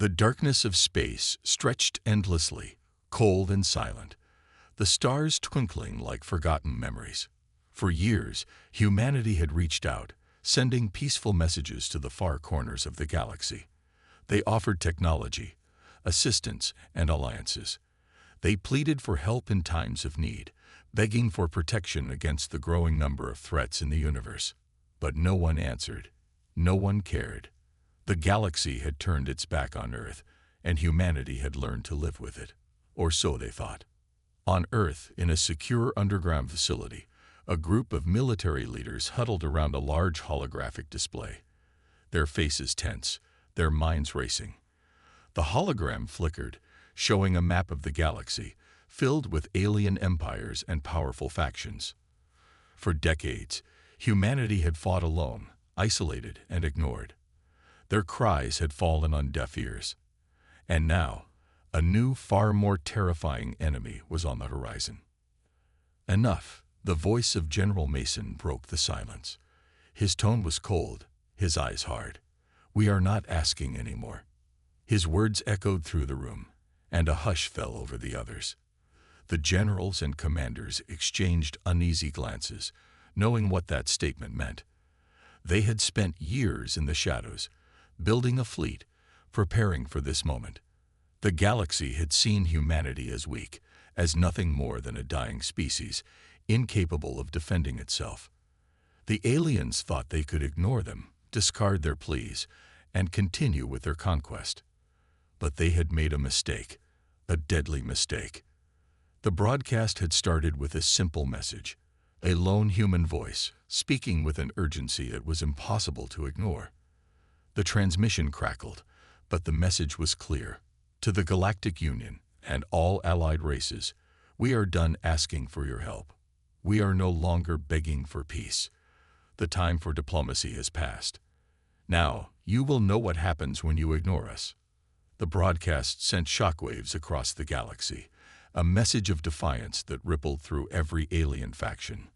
The darkness of space stretched endlessly, cold and silent, the stars twinkling like forgotten memories. For years, humanity had reached out, sending peaceful messages to the far corners of the galaxy. They offered technology, assistance, and alliances. They pleaded for help in times of need, begging for protection against the growing number of threats in the universe. But no one answered. No one cared. The galaxy had turned its back on Earth, and humanity had learned to live with it. Or so they thought. On Earth, in a secure underground facility, a group of military leaders huddled around a large holographic display. Their faces tense, their minds racing. The hologram flickered, showing a map of the galaxy, filled with alien empires and powerful factions. For decades, humanity had fought alone, isolated and ignored. Their cries had fallen on deaf ears. And now, a new, far more terrifying enemy was on the horizon. Enough, the voice of General Mason broke the silence. His tone was cold, his eyes hard. We are not asking anymore. His words echoed through the room, and a hush fell over the others. The generals and commanders exchanged uneasy glances, knowing what that statement meant. They had spent years in the shadows, building a fleet, preparing for this moment. The galaxy had seen humanity as weak, as nothing more than a dying species, incapable of defending itself. The aliens thought they could ignore them, discard their pleas, and continue with their conquest. But they had made a mistake, a deadly mistake. The broadcast had started with a simple message, a lone human voice, speaking with an urgency it was impossible to ignore. The transmission crackled, but the message was clear. To the Galactic Union and all allied races, we are done asking for your help. We are no longer begging for peace. The time for diplomacy has passed. Now, you will know what happens when you ignore us. The broadcast sent shockwaves across the galaxy, a message of defiance that rippled through every alien faction.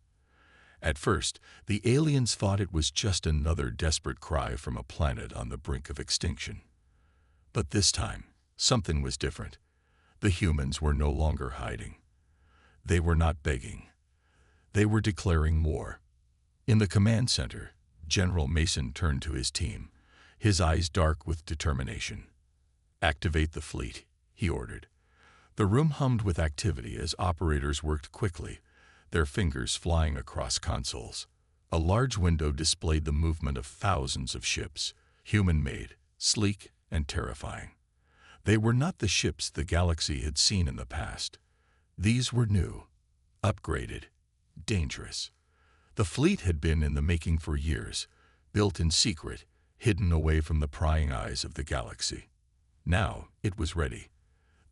At first, the aliens thought it was just another desperate cry from a planet on the brink of extinction. But this time, something was different. The humans were no longer hiding. They were not begging. They were declaring war. In the command center, General Mason turned to his team, his eyes dark with determination. "Activate the fleet," he ordered. The room hummed with activity as operators worked quickly, their fingers flying across consoles. A large window displayed the movement of thousands of ships, human-made, sleek, and terrifying. They were not the ships the galaxy had seen in the past. These were new, upgraded, dangerous. The fleet had been in the making for years, built in secret, hidden away from the prying eyes of the galaxy. Now it was ready.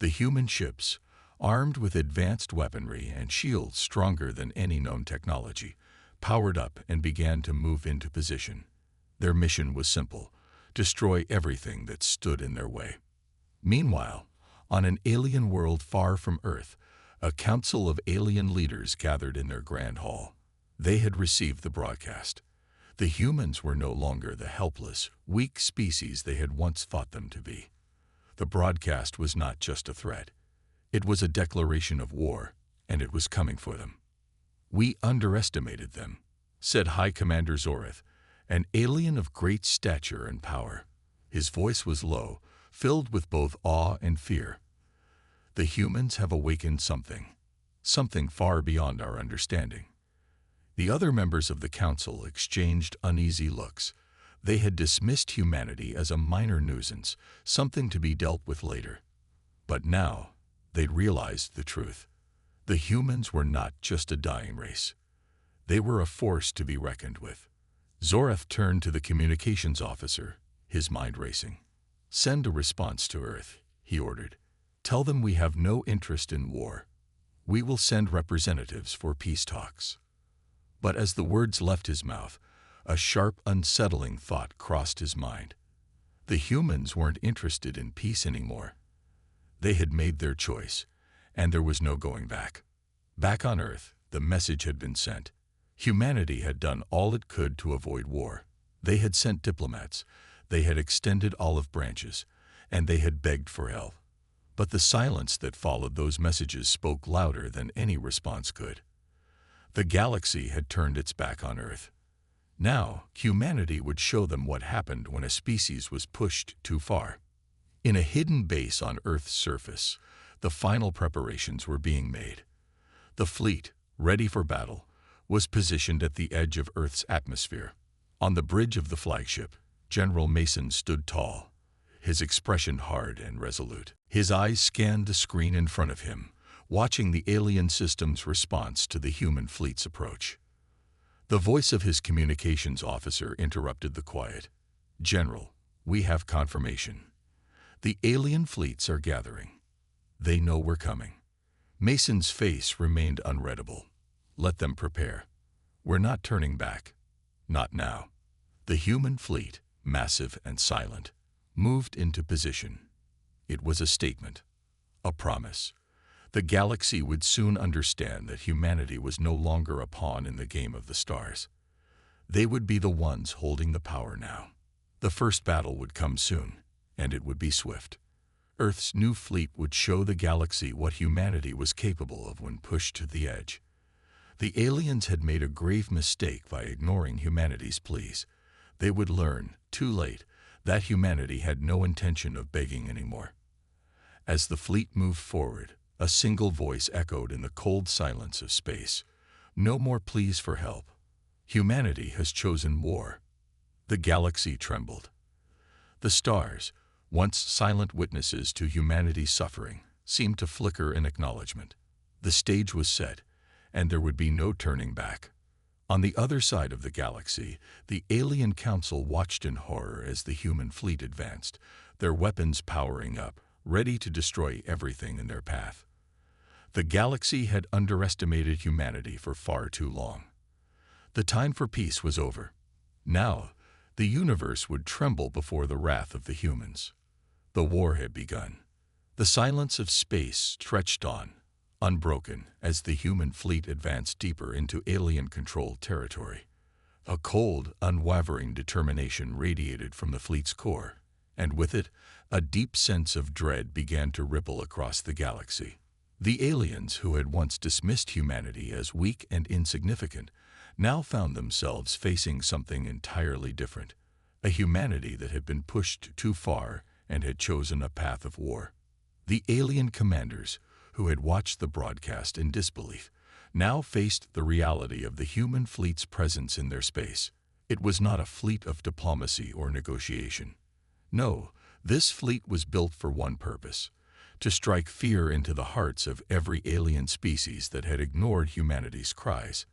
The human ships, armed with advanced weaponry and shields stronger than any known technology, powered up and began to move into position. Their mission was simple: destroy everything that stood in their way. Meanwhile, on an alien world far from Earth, a council of alien leaders gathered in their grand hall. They had received the broadcast. The humans were no longer the helpless, weak species they had once thought them to be. The broadcast was not just a threat. It was a declaration of war, and it was coming for them. "We underestimated them," said High Commander Zoreth, an alien of great stature and power. His voice was low, filled with both awe and fear. "The humans have awakened something far beyond our understanding." The other members of the council exchanged uneasy looks. They had dismissed humanity as a minor nuisance, something to be dealt with later. But now, they'd realized the truth. The humans were not just a dying race. They were a force to be reckoned with. Zoreth turned to the communications officer, his mind racing. "Send a response to Earth," he ordered. "Tell them we have no interest in war. We will send representatives for peace talks." But as the words left his mouth, a sharp, unsettling thought crossed his mind. The humans weren't interested in peace anymore. They had made their choice, and there was no going back. Back on Earth, the message had been sent. Humanity had done all it could to avoid war. They had sent diplomats. They had extended olive branches, and they had begged for help. But the silence that followed those messages spoke louder than any response could. The galaxy had turned its back on Earth. Now, humanity would show them what happened when a species was pushed too far. In a hidden base on Earth's surface, the final preparations were being made. The fleet, ready for battle, was positioned at the edge of Earth's atmosphere. On the bridge of the flagship, General Mason stood tall, his expression hard and resolute. His eyes scanned the screen in front of him, watching the alien system's response to the human fleet's approach. The voice of his communications officer interrupted the quiet. "General, we have confirmation. The alien fleets are gathering. They know we're coming." Mason's face remained unreadable. "Let them prepare. We're not turning back. Not now." The human fleet, massive and silent, moved into position. It was a statement, a promise. The galaxy would soon understand that humanity was no longer a pawn in the game of the stars. They would be the ones holding the power now. The first battle would come soon, and it would be swift. Earth's new fleet would show the galaxy what humanity was capable of when pushed to the edge. The aliens had made a grave mistake by ignoring humanity's pleas. They would learn, too late, that humanity had no intention of begging anymore. As the fleet moved forward, a single voice echoed in the cold silence of space. "No more pleas for help. Humanity has chosen war." The galaxy trembled. The stars, once silent witnesses to humanity's suffering, seemed to flicker in acknowledgement. The stage was set, and there would be no turning back. On the other side of the galaxy, the alien council watched in horror as the human fleet advanced, their weapons powering up, ready to destroy everything in their path. The galaxy had underestimated humanity for far too long. The time for peace was over. Now, the universe would tremble before the wrath of the humans. The war had begun. The silence of space stretched on, unbroken, as the human fleet advanced deeper into alien-controlled territory. A cold, unwavering determination radiated from the fleet's core, and with it, a deep sense of dread began to ripple across the galaxy. The aliens, who had once dismissed humanity as weak and insignificant, now found themselves facing something entirely different, a humanity that had been pushed too far and had chosen a path of war. The alien commanders, who had watched the broadcast in disbelief, now faced the reality of the human fleet's presence in their space. It was not a fleet of diplomacy or negotiation. No, this fleet was built for one purpose: to strike fear into the hearts of every alien species that had ignored humanity's cries.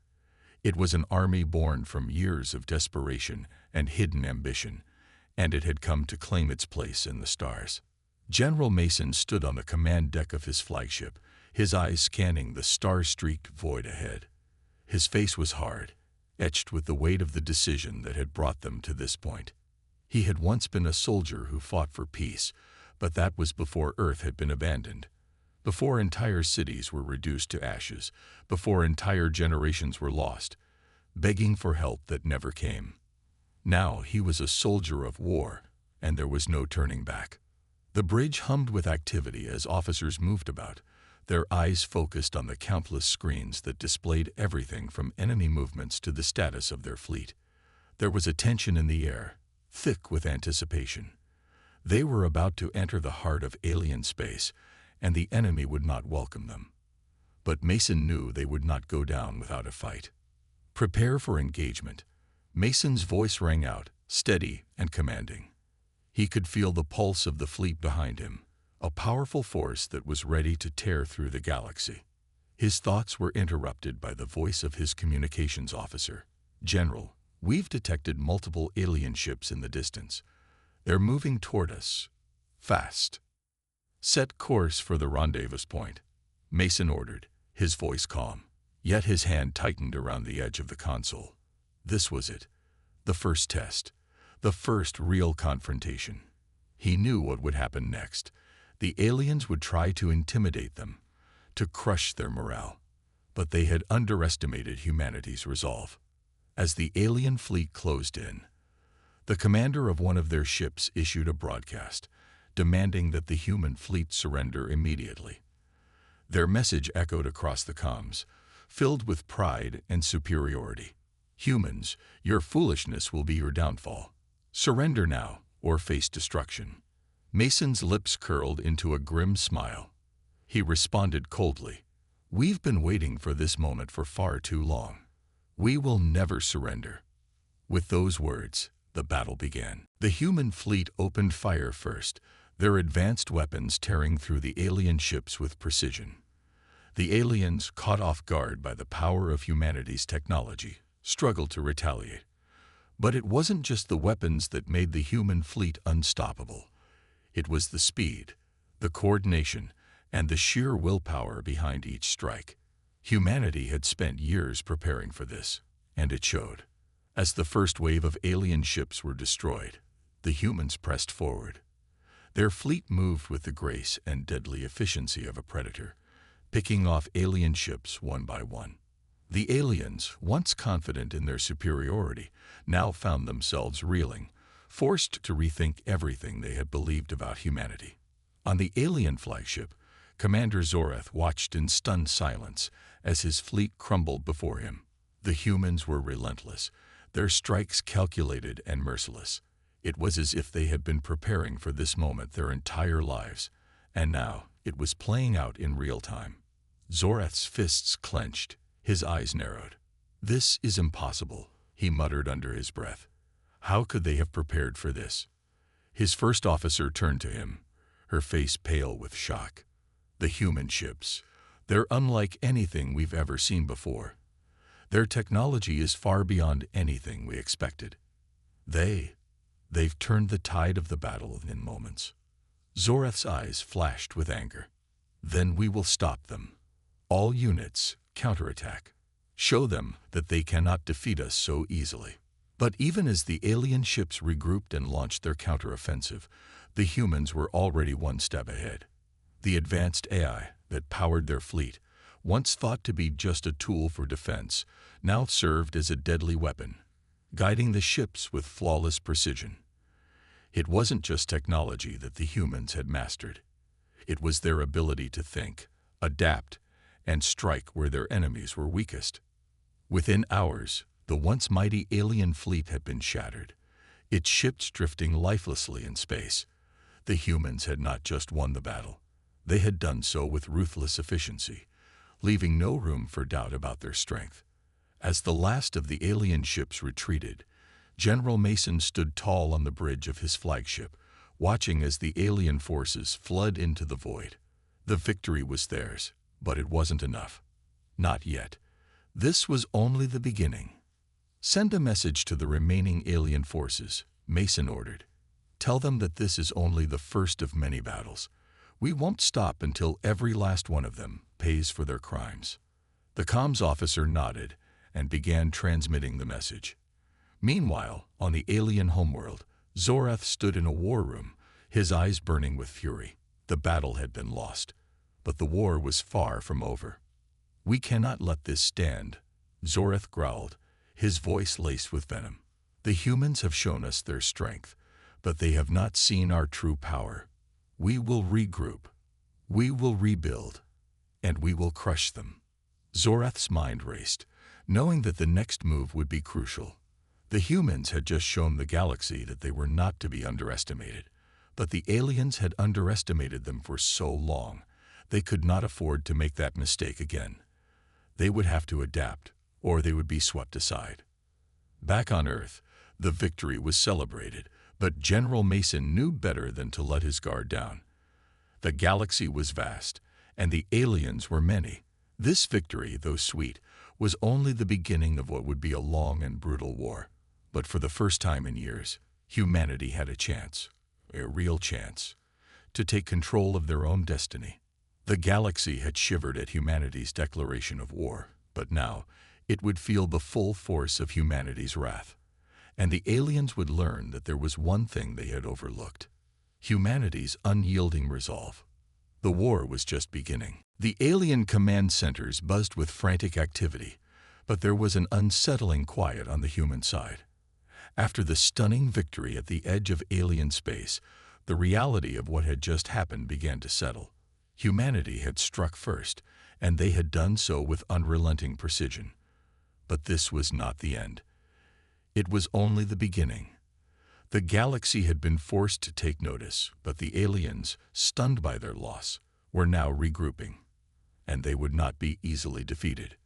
It was an army born from years of desperation and hidden ambition, and it had come to claim its place in the stars. General Mason stood on the command deck of his flagship, his eyes scanning the star-streaked void ahead. His face was hard, etched with the weight of the decision that had brought them to this point. He had once been a soldier who fought for peace, but that was before Earth had been abandoned, before entire cities were reduced to ashes, before entire generations were lost, begging for help that never came. Now he was a soldier of war, and there was no turning back. The bridge hummed with activity as officers moved about, their eyes focused on the countless screens that displayed everything from enemy movements to the status of their fleet. There was a tension in the air, thick with anticipation. They were about to enter the heart of alien space, and the enemy would not welcome them. But Mason knew they would not go down without a fight. "Prepare for engagement." Mason's voice rang out, steady and commanding. He could feel the pulse of the fleet behind him, a powerful force that was ready to tear through the galaxy. His thoughts were interrupted by the voice of his communications officer. "General, we've detected multiple alien ships in the distance. They're moving toward us. Fast. Set course for the rendezvous point," Mason ordered, his voice calm. Yet his hand tightened around the edge of the console. This was it. The first test. The first real confrontation. He knew what would happen next. The aliens would try to intimidate them, to crush their morale. But they had underestimated humanity's resolve. As the alien fleet closed in, the commander of one of their ships issued a broadcast, demanding that the human fleet surrender immediately. Their message echoed across the comms, filled with pride and superiority. Humans, your foolishness will be your downfall. Surrender now, or face destruction. Mason's lips curled into a grim smile. He responded coldly, "We've been waiting for this moment for far too long. We will never surrender." With those words, the battle began. The human fleet opened fire first, their advanced weapons tearing through the alien ships with precision. The aliens, caught off guard by the power of humanity's technology, struggled to retaliate. But it wasn't just the weapons that made the human fleet unstoppable. It was the speed, the coordination, and the sheer willpower behind each strike. Humanity had spent years preparing for this, and it showed. As the first wave of alien ships were destroyed, the humans pressed forward. Their fleet moved with the grace and deadly efficiency of a predator, picking off alien ships one by one. The aliens, once confident in their superiority, now found themselves reeling, forced to rethink everything they had believed about humanity. On the alien flagship, Commander Zorath watched in stunned silence as his fleet crumbled before him. The humans were relentless, their strikes calculated and merciless. It was as if they had been preparing for this moment their entire lives, and now it was playing out in real time. Zorath's fists clenched, his eyes narrowed. "This is impossible," he muttered under his breath. "How could they have prepared for this?" His first officer turned to him, her face pale with shock. "The human ships. They're unlike anything we've ever seen before. Their technology is far beyond anything we expected. They've turned the tide of the battle in moments." Zorath's eyes flashed with anger. "Then we will stop them. All units, counterattack. Show them that they cannot defeat us so easily." But even as the alien ships regrouped and launched their counteroffensive, the humans were already one step ahead. The advanced AI that powered their fleet, once thought to be just a tool for defense, now served as a deadly weapon, guiding the ships with flawless precision. It wasn't just technology that the humans had mastered. It was their ability to think, adapt, and strike where their enemies were weakest. Within hours, the once mighty alien fleet had been shattered, its ships drifting lifelessly in space. The humans had not just won the battle. They had done so with ruthless efficiency, leaving no room for doubt about their strength. As the last of the alien ships retreated, General Mason stood tall on the bridge of his flagship, watching as the alien forces flood into the void. The victory was theirs, but it wasn't enough. Not yet. This was only the beginning. "Send a message to the remaining alien forces," Mason ordered. "Tell them that this is only the first of many battles. We won't stop until every last one of them pays for their crimes." The comms officer nodded and began transmitting the message. Meanwhile, on the alien homeworld, Zorath stood in a war room, his eyes burning with fury. The battle had been lost, but the war was far from over. "We cannot let this stand," Zorath growled, his voice laced with venom. "The humans have shown us their strength, but they have not seen our true power. We will regroup, we will rebuild, and we will crush them." Zorath's mind raced, knowing that the next move would be crucial. The humans had just shown the galaxy that they were not to be underestimated, but the aliens had underestimated them for so long, they could not afford to make that mistake again. They would have to adapt, or they would be swept aside. Back on Earth, the victory was celebrated, but General Mason knew better than to let his guard down. The galaxy was vast, and the aliens were many. This victory, though sweet, was only the beginning of what would be a long and brutal war. But for the first time in years, humanity had a chance, a real chance, to take control of their own destiny. The galaxy had shivered at humanity's declaration of war, but now it would feel the full force of humanity's wrath. And the aliens would learn that there was one thing they had overlooked: humanity's unyielding resolve. The war was just beginning. The alien command centers buzzed with frantic activity, but there was an unsettling quiet on the human side. After the stunning victory at the edge of alien space, The reality of what had just happened began to settle. Humanity had struck first, and they had done so with unrelenting precision. But this was not the end. It was only the beginning. The galaxy had been forced to take notice, but the aliens, stunned by their loss, were now regrouping, and they would not be easily defeated.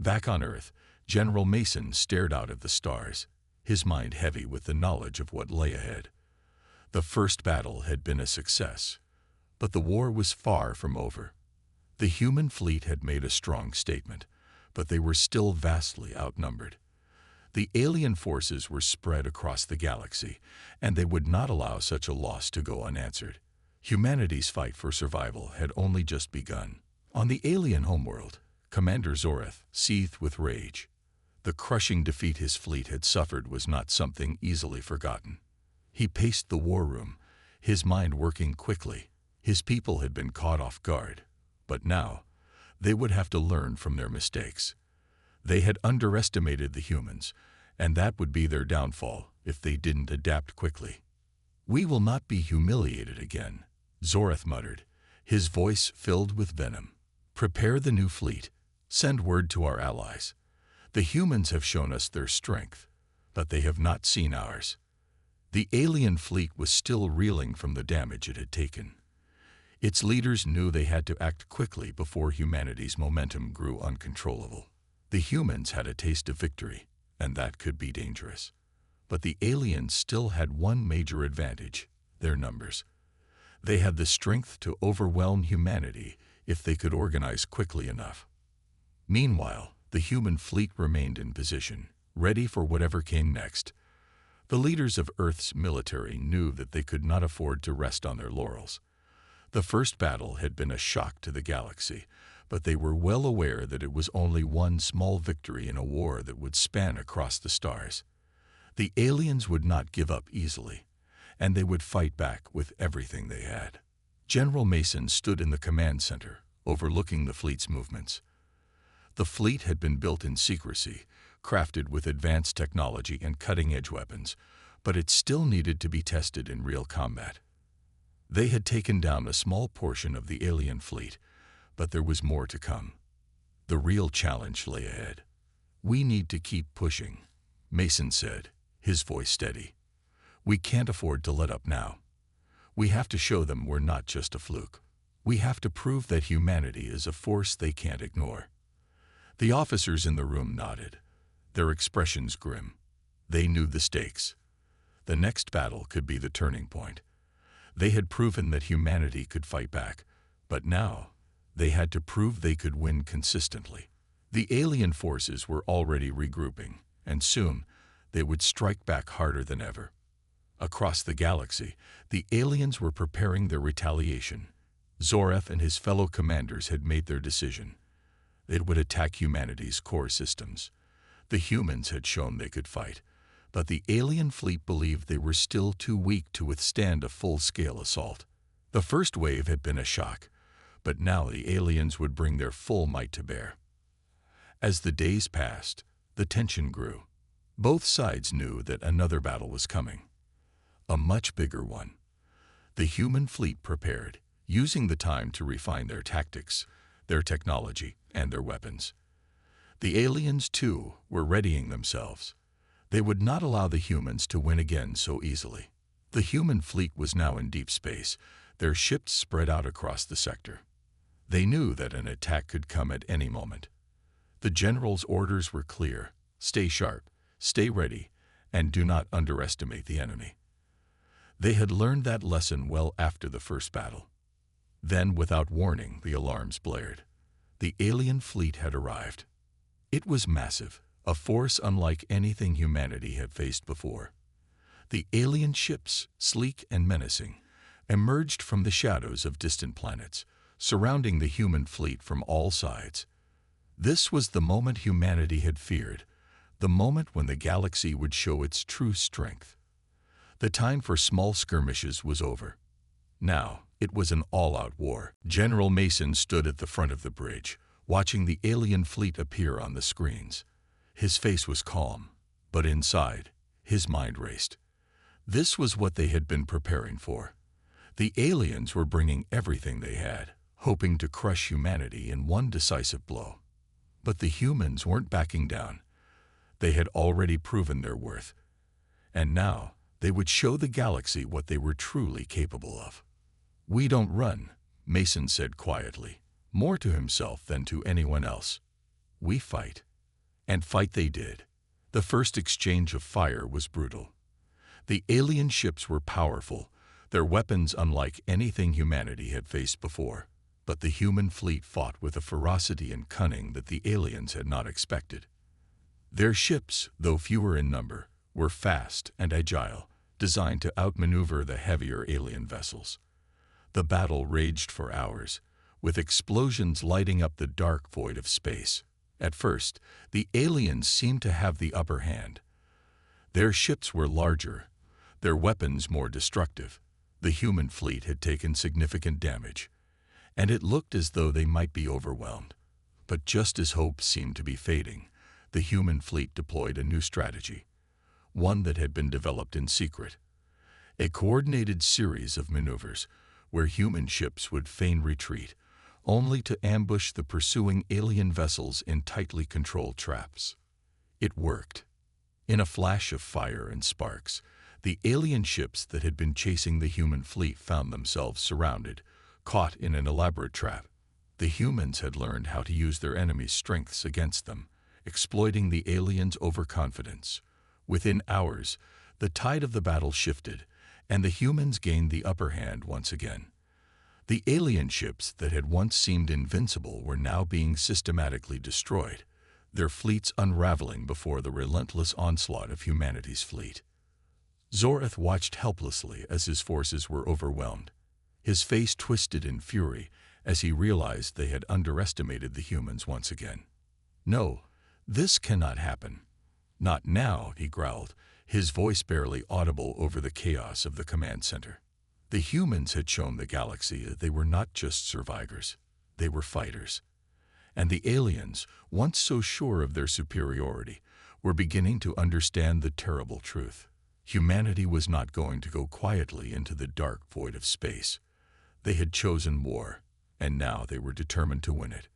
Back on Earth, General Mason stared out at the stars, his mind heavy with the knowledge of what lay ahead. The first battle had been a success, but the war was far from over. The human fleet had made a strong statement, but they were still vastly outnumbered. The alien forces were spread across the galaxy, and they would not allow such a loss to go unanswered. Humanity's fight for survival had only just begun. On the alien homeworld, Commander Zoreth seethed with rage. The crushing defeat his fleet had suffered was not something easily forgotten. He paced the war room, his mind working quickly. His people had been caught off guard, but now they would have to learn from their mistakes. They had underestimated the humans, and that would be their downfall if they didn't adapt quickly. "We will not be humiliated again," Zoreth muttered, his voice filled with venom. "Prepare the new fleet. Send word to our allies. The humans have shown us their strength, but they have not seen ours." The alien fleet was still reeling from the damage it had taken. Its leaders knew they had to act quickly before humanity's momentum grew uncontrollable. The humans had a taste of victory, and that could be dangerous. But the aliens still had one major advantage: their numbers. They had the strength to overwhelm humanity if they could organize quickly enough. Meanwhile, the human fleet remained in position, ready for whatever came next. The leaders of Earth's military knew that they could not afford to rest on their laurels. The first battle had been a shock to the galaxy, but they were well aware that it was only one small victory in a war that would span across the stars. The aliens would not give up easily, and they would fight back with everything they had. General Mason stood in the command center, overlooking the fleet's movements. The fleet had been built in secrecy, crafted with advanced technology and cutting-edge weapons, but it still needed to be tested in real combat. They had taken down a small portion of the alien fleet, but there was more to come. The real challenge lay ahead. "We need to keep pushing," Mason said, his voice steady. "We can't afford to let up now. We have to show them we're not just a fluke. We have to prove that humanity is a force they can't ignore." The officers in the room nodded, their expressions grim. They knew the stakes. The next battle could be the turning point. They had proven that humanity could fight back, but now they had to prove they could win consistently. The alien forces were already regrouping, and soon they would strike back harder than ever. Across the galaxy, the aliens were preparing their retaliation. Zoreth and his fellow commanders had made their decision. It would attack humanity's core systems. The humans had shown they could fight, but the alien fleet believed they were still too weak to withstand a full-scale assault. The first wave had been a shock, but now the aliens would bring their full might to bear. As the days passed, the tension grew. Both sides knew that another battle was coming. A much bigger one. The human fleet prepared, using the time to refine their tactics, their technology, and their weapons. The aliens, too, were readying themselves. They would not allow the humans to win again so easily. The human fleet was now in deep space, their ships spread out across the sector. They knew that an attack could come at any moment. The general's orders were clear: stay sharp, stay ready, and do not underestimate the enemy. They had learned that lesson well after the first battle. Then, without warning, the alarms blared. The alien fleet had arrived. It was massive, a force unlike anything humanity had faced before. The alien ships, sleek and menacing, emerged from the shadows of distant planets, surrounding the human fleet from all sides. This was the moment humanity had feared, the moment when the galaxy would show its true strength. The time for small skirmishes was over. Now, it was an all-out war. General Mason stood at the front of the bridge, watching the alien fleet appear on the screens. His face was calm, but inside, his mind raced. This was what they had been preparing for. The aliens were bringing everything they had, hoping to crush humanity in one decisive blow. But the humans weren't backing down. They had already proven their worth. And now they would show the galaxy what they were truly capable of. "We don't run," Mason said quietly, more to himself than to anyone else. "We fight." And fight they did. The first exchange of fire was brutal. The alien ships were powerful, their weapons unlike anything humanity had faced before. But the human fleet fought with a ferocity and cunning that the aliens had not expected. Their ships, though fewer in number, were fast and agile, designed to outmaneuver the heavier alien vessels. The battle raged for hours, with explosions lighting up the dark void of space. At first, the aliens seemed to have the upper hand. Their ships were larger, their weapons more destructive. The human fleet had taken significant damage, and it looked as though they might be overwhelmed. But just as hope seemed to be fading, the human fleet deployed a new strategy, one that had been developed in secret. A coordinated series of maneuvers where human ships would feign retreat, only to ambush the pursuing alien vessels in tightly controlled traps. It worked. In a flash of fire and sparks, the alien ships that had been chasing the human fleet found themselves surrounded, caught in an elaborate trap. The humans had learned how to use their enemies' strengths against them, exploiting the aliens' overconfidence. Within hours, the tide of the battle shifted, and the humans gained the upper hand once again. The alien ships that had once seemed invincible were now being systematically destroyed, their fleets unraveling before the relentless onslaught of humanity's fleet. Zorath watched helplessly as his forces were overwhelmed. His face twisted in fury as he realized they had underestimated the humans once again. "No, this cannot happen. Not now," he growled, his voice barely audible over the chaos of the command center. The humans had shown the galaxy that they were not just survivors, they were fighters. And the aliens, once so sure of their superiority, were beginning to understand the terrible truth. Humanity was not going to go quietly into the dark void of space. They had chosen war, and now they were determined to win it.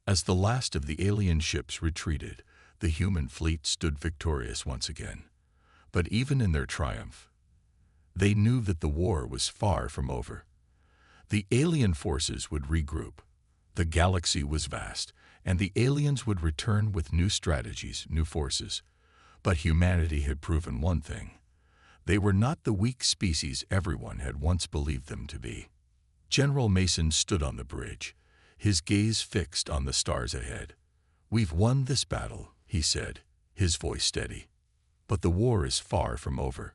As the last of the alien ships retreated, the human fleet stood victorious once again. But even in their triumph, they knew that the war was far from over. The alien forces would regroup. The galaxy was vast, and the aliens would return with new strategies, new forces. But humanity had proven one thing. They were not the weak species everyone had once believed them to be. General Mason stood on the bridge, his gaze fixed on the stars ahead. "We've won this battle," he said, his voice steady. "But the war is far from over.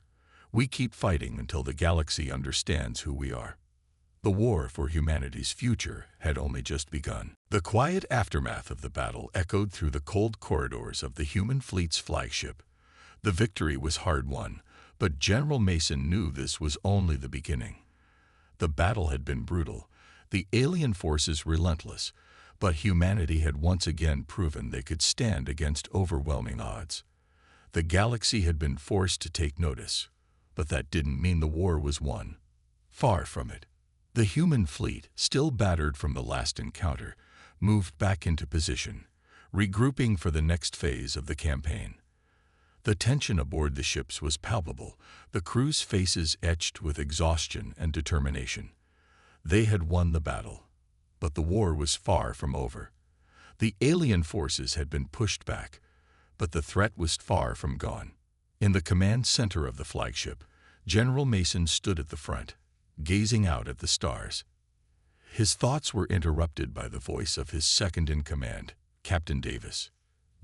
We keep fighting until the galaxy understands who we are." The war for humanity's future had only just begun. The quiet aftermath of the battle echoed through the cold corridors of the human fleet's flagship. The victory was hard won, but General Mason knew this was only the beginning. The battle had been brutal, the alien forces relentless, but humanity had once again proven they could stand against overwhelming odds. The galaxy had been forced to take notice, but that didn't mean the war was won. Far from it. The human fleet, still battered from the last encounter, moved back into position, regrouping for the next phase of the campaign. The tension aboard the ships was palpable, the crew's faces etched with exhaustion and determination. They had won the battle, but the war was far from over. The alien forces had been pushed back, but the threat was far from gone. In the command center of the flagship, General Mason stood at the front, gazing out at the stars. His thoughts were interrupted by the voice of his second-in-command, Captain Davis.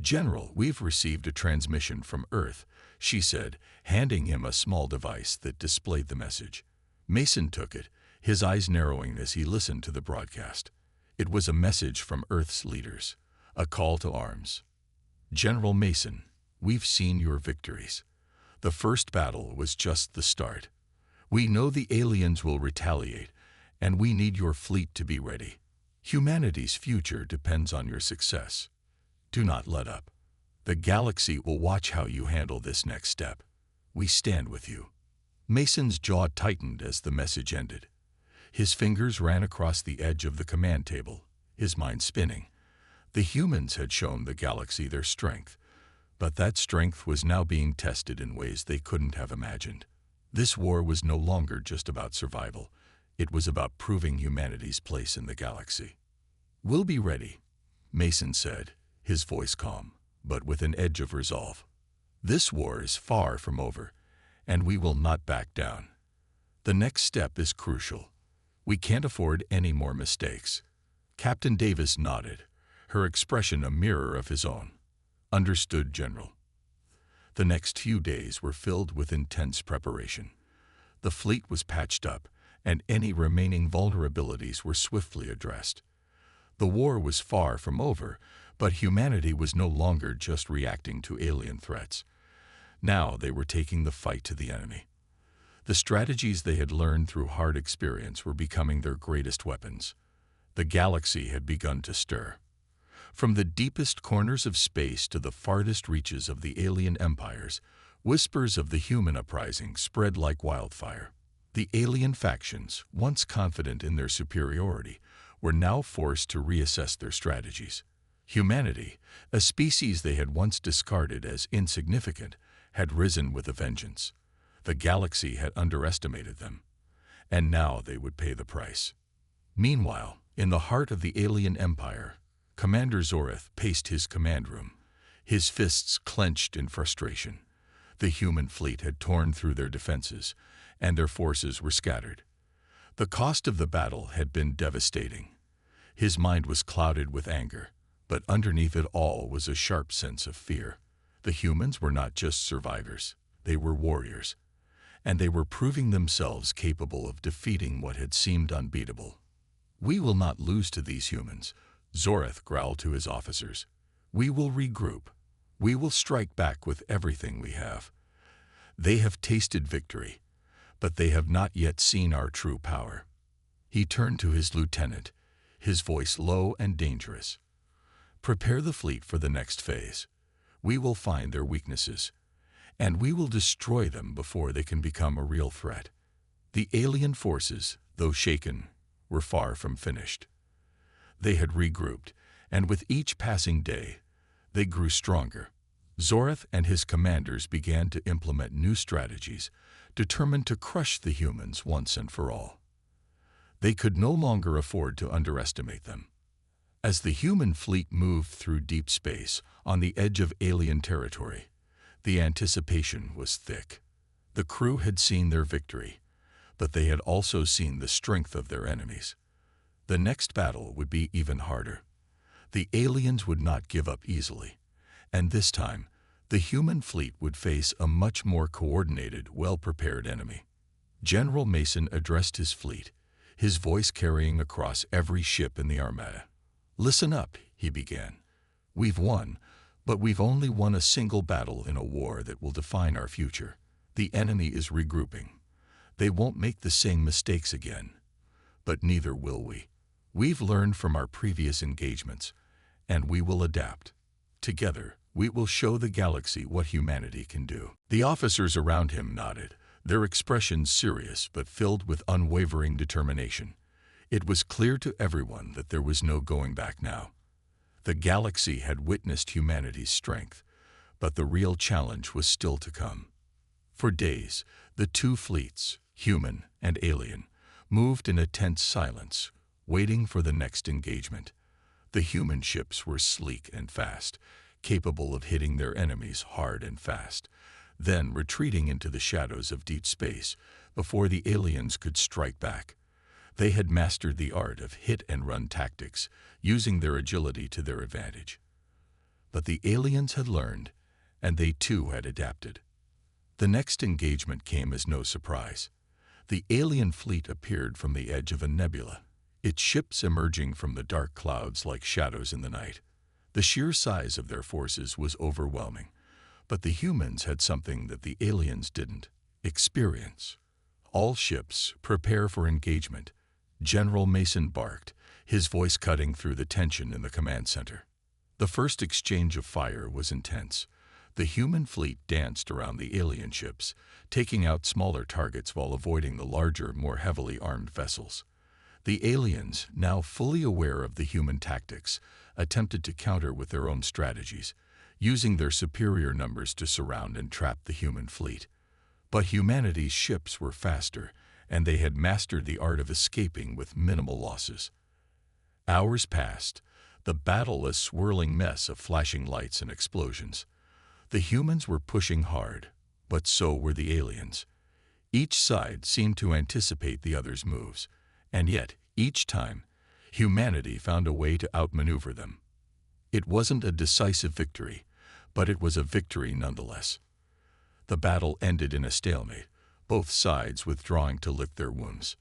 "General, we've received a transmission from Earth," she said, handing him a small device that displayed the message. Mason took it, his eyes narrowing as he listened to the broadcast. It was a message from Earth's leaders, a call to arms. "General Mason, we've seen your victories. The first battle was just the start. We know the aliens will retaliate, and we need your fleet to be ready. Humanity's future depends on your success. Do not let up. The galaxy will watch how you handle this next step. We stand with you." Mason's jaw tightened as the message ended. His fingers ran across the edge of the command table, his mind spinning. The humans had shown the galaxy their strength, but that strength was now being tested in ways they couldn't have imagined. This war was no longer just about survival. It was about proving humanity's place in the galaxy. "We'll be ready," Mason said, his voice calm, but with an edge of resolve. "This war is far from over, and we will not back down. The next step is crucial. We can't afford any more mistakes." Captain Davis nodded, her expression a mirror of his own. "Understood, General." The next few days were filled with intense preparation. The fleet was patched up, and any remaining vulnerabilities were swiftly addressed. The war was far from over, but humanity was no longer just reacting to alien threats. Now they were taking the fight to the enemy. The strategies they had learned through hard experience were becoming their greatest weapons. The galaxy had begun to stir. From the deepest corners of space to the farthest reaches of the alien empires, whispers of the human uprising spread like wildfire. The alien factions, once confident in their superiority, were now forced to reassess their strategies. Humanity, a species they had once discarded as insignificant, had risen with a vengeance. The galaxy had underestimated them, and now they would pay the price. Meanwhile, in the heart of the alien empire, Commander Zoreth paced his command room, his fists clenched in frustration. The human fleet had torn through their defenses, and their forces were scattered. The cost of the battle had been devastating. His mind was clouded with anger, but underneath it all was a sharp sense of fear. The humans were not just survivors, they were warriors, and they were proving themselves capable of defeating what had seemed unbeatable. "We will not lose to these humans," Zoreth growled to his officers. "We will regroup. We will strike back with everything we have. They have tasted victory, but they have not yet seen our true power." He turned to his lieutenant, his voice low and dangerous. "Prepare the fleet for the next phase. We will find their weaknesses, and we will destroy them before they can become a real threat." The alien forces, though shaken, were far from finished. They had regrouped, and with each passing day, they grew stronger. Zoreth and his commanders began to implement new strategies, determined to crush the humans once and for all. They could no longer afford to underestimate them. As the human fleet moved through deep space, on the edge of alien territory, the anticipation was thick. The crew had seen their victory, but they had also seen the strength of their enemies. The next battle would be even harder. The aliens would not give up easily, and this time, the human fleet would face a much more coordinated, well-prepared enemy. General Mason addressed his fleet, his voice carrying across every ship in the Armada. "Listen up," he began. "We've won, but we've only won a single battle in a war that will define our future. The enemy is regrouping. They won't make the same mistakes again, but neither will we. We've learned from our previous engagements, and we will adapt. Together, we will show the galaxy what humanity can do." The officers around him nodded, their expressions serious but filled with unwavering determination. It was clear to everyone that there was no going back now. The galaxy had witnessed humanity's strength, but the real challenge was still to come. For days, the two fleets, human and alien, moved in a tense silence, waiting for the next engagement. The human ships were sleek and fast, capable of hitting their enemies hard and fast, then retreating into the shadows of deep space before the aliens could strike back. They had mastered the art of hit-and-run tactics, using their agility to their advantage. But the aliens had learned, and they too had adapted. The next engagement came as no surprise. The alien fleet appeared from the edge of a nebula, its ships emerging from the dark clouds like shadows in the night. The sheer size of their forces was overwhelming, but the humans had something that the aliens didn't: experience. "All ships, prepare for engagement," General Mason barked, his voice cutting through the tension in the command center. The first exchange of fire was intense. The human fleet danced around the alien ships, taking out smaller targets while avoiding the larger, more heavily armed vessels. The aliens, now fully aware of the human tactics, attempted to counter with their own strategies, using their superior numbers to surround and trap the human fleet. But humanity's ships were faster, and they had mastered the art of escaping with minimal losses. Hours passed, the battle a swirling mess of flashing lights and explosions. The humans were pushing hard, but so were the aliens. Each side seemed to anticipate the other's moves, and yet, each time, humanity found a way to outmaneuver them. It wasn't a decisive victory, but it was a victory nonetheless. The battle ended in a stalemate, both sides withdrawing to lick their wounds.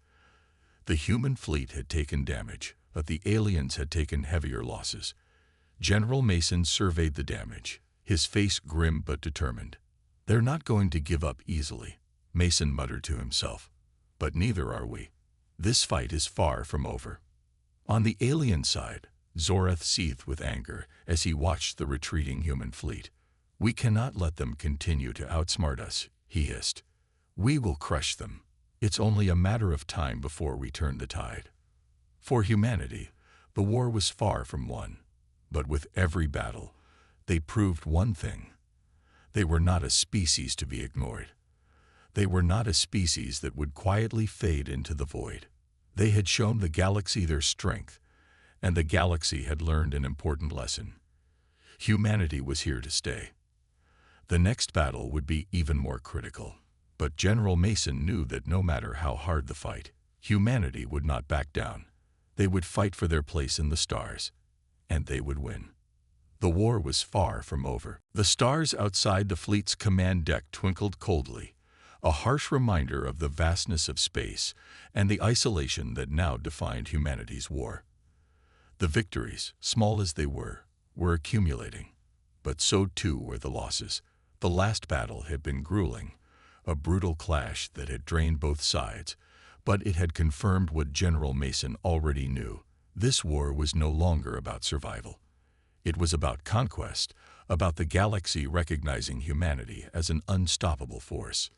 The human fleet had taken damage, but the aliens had taken heavier losses. General Mason surveyed the damage, his face grim but determined. "They're not going to give up easily," Mason muttered to himself. "But neither are we. This fight is far from over." On the alien side, Zorath seethed with anger as he watched the retreating human fleet. "We cannot let them continue to outsmart us," he hissed. "We will crush them. It's only a matter of time before we turn the tide." For humanity, the war was far from won. But with every battle, they proved one thing. They were not a species to be ignored. They were not a species that would quietly fade into the void. They had shown the galaxy their strength, and the galaxy had learned an important lesson. Humanity was here to stay. The next battle would be even more critical. But General Mason knew that no matter how hard the fight, humanity would not back down. They would fight for their place in the stars, and they would win. The war was far from over. The stars outside the fleet's command deck twinkled coldly, a harsh reminder of the vastness of space and the isolation that now defined humanity's war. The victories, small as they were accumulating. But so too were the losses. The last battle had been grueling, a brutal clash that had drained both sides, but it had confirmed what General Mason already knew. This war was no longer about survival. It was about conquest, about the galaxy recognizing humanity as an unstoppable force.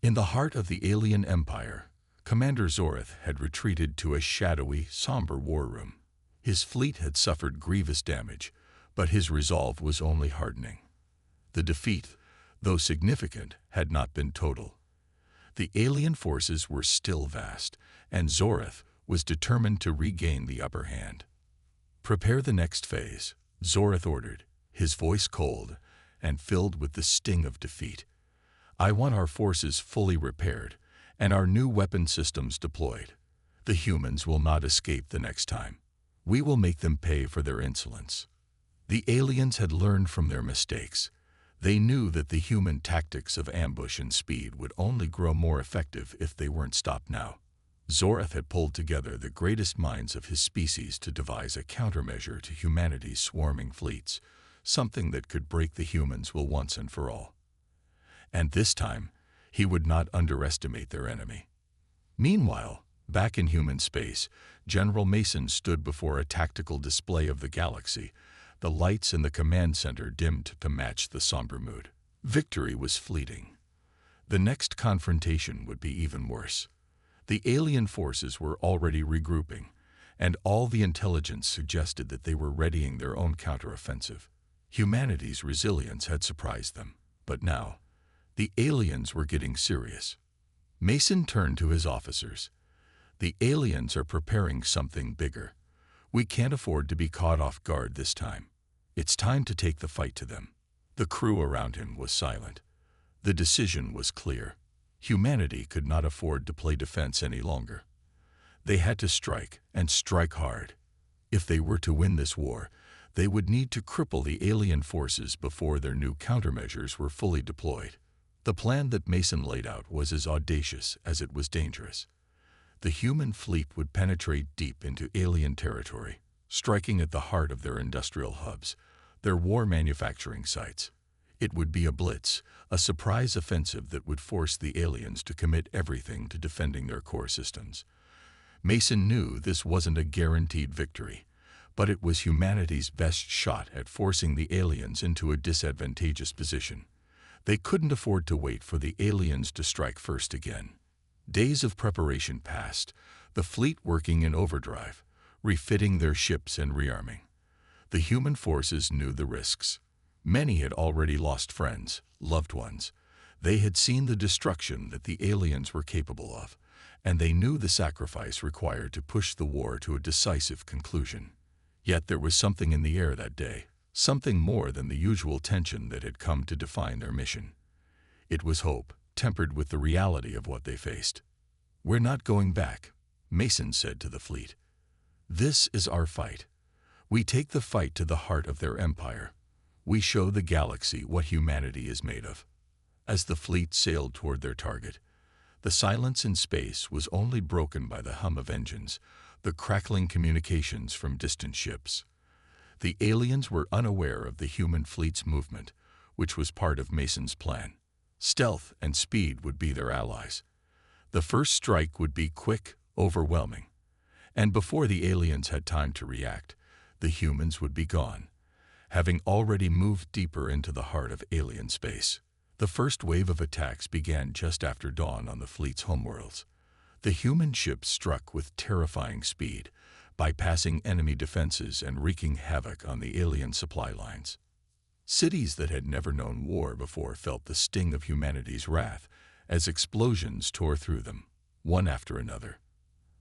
In the heart of the alien empire, Commander Zorath had retreated to a shadowy, somber war room. His fleet had suffered grievous damage, but his resolve was only hardening. The defeat, though significant, had not been total. The alien forces were still vast, and Zorath was determined to regain the upper hand. "Prepare the next phase," Zorath ordered, his voice cold and filled with the sting of defeat. "I want our forces fully repaired and our new weapon systems deployed. The humans will not escape the next time. We will make them pay for their insolence." The aliens had learned from their mistakes. They knew that the human tactics of ambush and speed would only grow more effective if they weren't stopped now. Zorath had pulled together the greatest minds of his species to devise a countermeasure to humanity's swarming fleets, something that could break the humans will once and for all. And this time, he would not underestimate their enemy. Meanwhile, back in human space, General Mason stood before a tactical display of the galaxy, the lights in the command center dimmed to match the somber mood. Victory was fleeting. The next confrontation would be even worse. The alien forces were already regrouping, and all the intelligence suggested that they were readying their own counteroffensive. Humanity's resilience had surprised them, but now, the aliens were getting serious. Mason turned to his officers. "The aliens are preparing something bigger. We can't afford to be caught off guard this time. It's time to take the fight to them." The crew around him was silent. The decision was clear. Humanity could not afford to play defense any longer. They had to strike, and strike hard. If they were to win this war, they would need to cripple the alien forces before their new countermeasures were fully deployed. The plan that Mason laid out was as audacious as it was dangerous. The human fleet would penetrate deep into alien territory, striking at the heart of their industrial hubs, their war manufacturing sites. It would be a blitz, a surprise offensive that would force the aliens to commit everything to defending their core systems. Mason knew this wasn't a guaranteed victory, but it was humanity's best shot at forcing the aliens into a disadvantageous position. They couldn't afford to wait for the aliens to strike first again. Days of preparation passed, the fleet working in overdrive, refitting their ships and rearming. The human forces knew the risks. Many had already lost friends, loved ones. They had seen the destruction that the aliens were capable of, and they knew the sacrifice required to push the war to a decisive conclusion. Yet there was something in the air that day, something more than the usual tension that had come to define their mission. It was hope, tempered with the reality of what they faced. "We're not going back," Mason said to the fleet. "This is our fight. We take the fight to the heart of their empire. We show the galaxy what humanity is made of." As the fleet sailed toward their target, the silence in space was only broken by the hum of engines, the crackling communications from distant ships. The aliens were unaware of the human fleet's movement, which was part of Mason's plan. Stealth and speed would be their allies. The first strike would be quick, overwhelming. And before the aliens had time to react, the humans would be gone, having already moved deeper into the heart of alien space. The first wave of attacks began just after dawn on the fleet's homeworlds. The human ships struck with terrifying speed, bypassing enemy defenses and wreaking havoc on the alien supply lines. Cities that had never known war before felt the sting of humanity's wrath as explosions tore through them, one after another.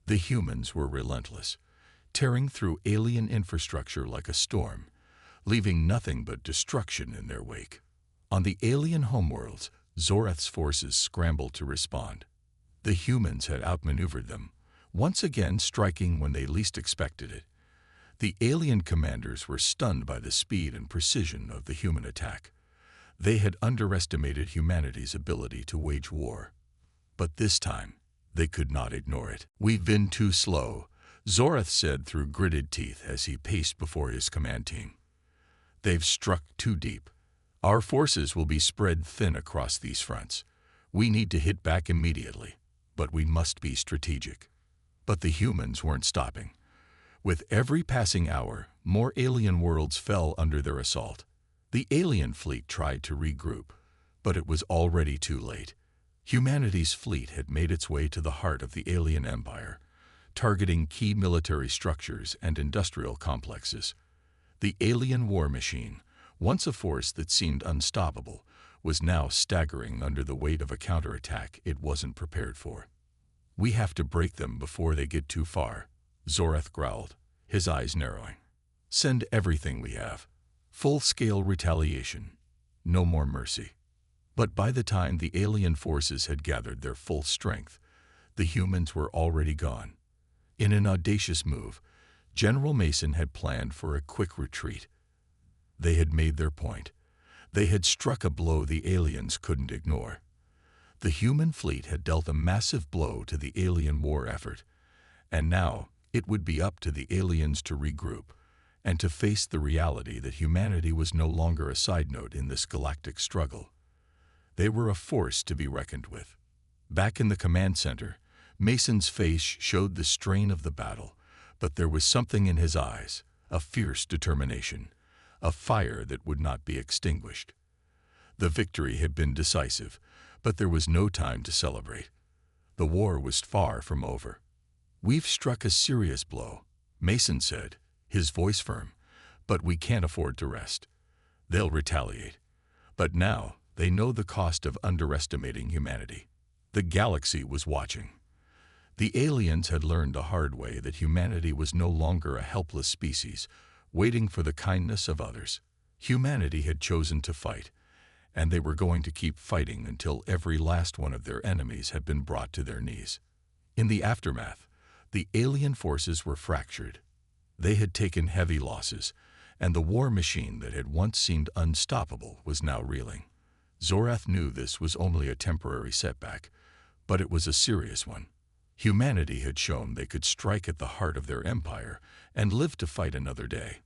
The humans were relentless, tearing through alien infrastructure like a storm, leaving nothing but destruction in their wake. On the alien homeworlds, Zorath's forces scrambled to respond. The humans had outmaneuvered them, once again striking when they least expected it. The alien commanders were stunned by the speed and precision of the human attack. They had underestimated humanity's ability to wage war. But this time, they could not ignore it. "We've been too slow," Zorath said through gritted teeth as he paced before his command team. "They've struck too deep. Our forces will be spread thin across these fronts. We need to hit back immediately, but we must be strategic." But the humans weren't stopping. With every passing hour, more alien worlds fell under their assault. The alien fleet tried to regroup, but it was already too late. Humanity's fleet had made its way to the heart of the alien empire, targeting key military structures and industrial complexes. The alien war machine, once a force that seemed unstoppable, was now staggering under the weight of a counterattack it wasn't prepared for. "We have to break them before they get too far," Zorath growled, his eyes narrowing. "Send everything we have. Full-scale retaliation. No more mercy." But by the time the alien forces had gathered their full strength, the humans were already gone. In an audacious move, General Mason had planned for a quick retreat. They had made their point. They had struck a blow the aliens couldn't ignore. The human fleet had dealt a massive blow to the alien war effort, and now it would be up to the aliens to regroup and to face the reality that humanity was no longer a side note in this galactic struggle. They were a force to be reckoned with. Back in the command center, Mason's face showed the strain of the battle, but there was something in his eyes, a fierce determination, a fire that would not be extinguished. The victory had been decisive, but there was no time to celebrate. The war was far from over. "We've struck a serious blow," Mason said, his voice firm, "but we can't afford to rest. They'll retaliate. But now they know the cost of underestimating humanity." The galaxy was watching. The aliens had learned the hard way that humanity was no longer a helpless species, waiting for the kindness of others. Humanity had chosen to fight, and they were going to keep fighting until every last one of their enemies had been brought to their knees. In the aftermath, the alien forces were fractured. They had taken heavy losses, and the war machine that had once seemed unstoppable was now reeling. Zorath knew this was only a temporary setback, but it was a serious one. Humanity had shown they could strike at the heart of their empire and live to fight another day.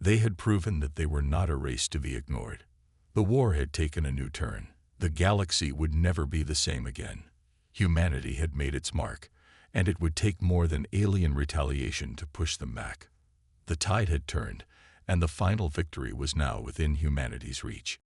They had proven that they were not a race to be ignored. The war had taken a new turn. The galaxy would never be the same again. Humanity had made its mark, and it would take more than alien retaliation to push them back. The tide had turned, and the final victory was now within humanity's reach.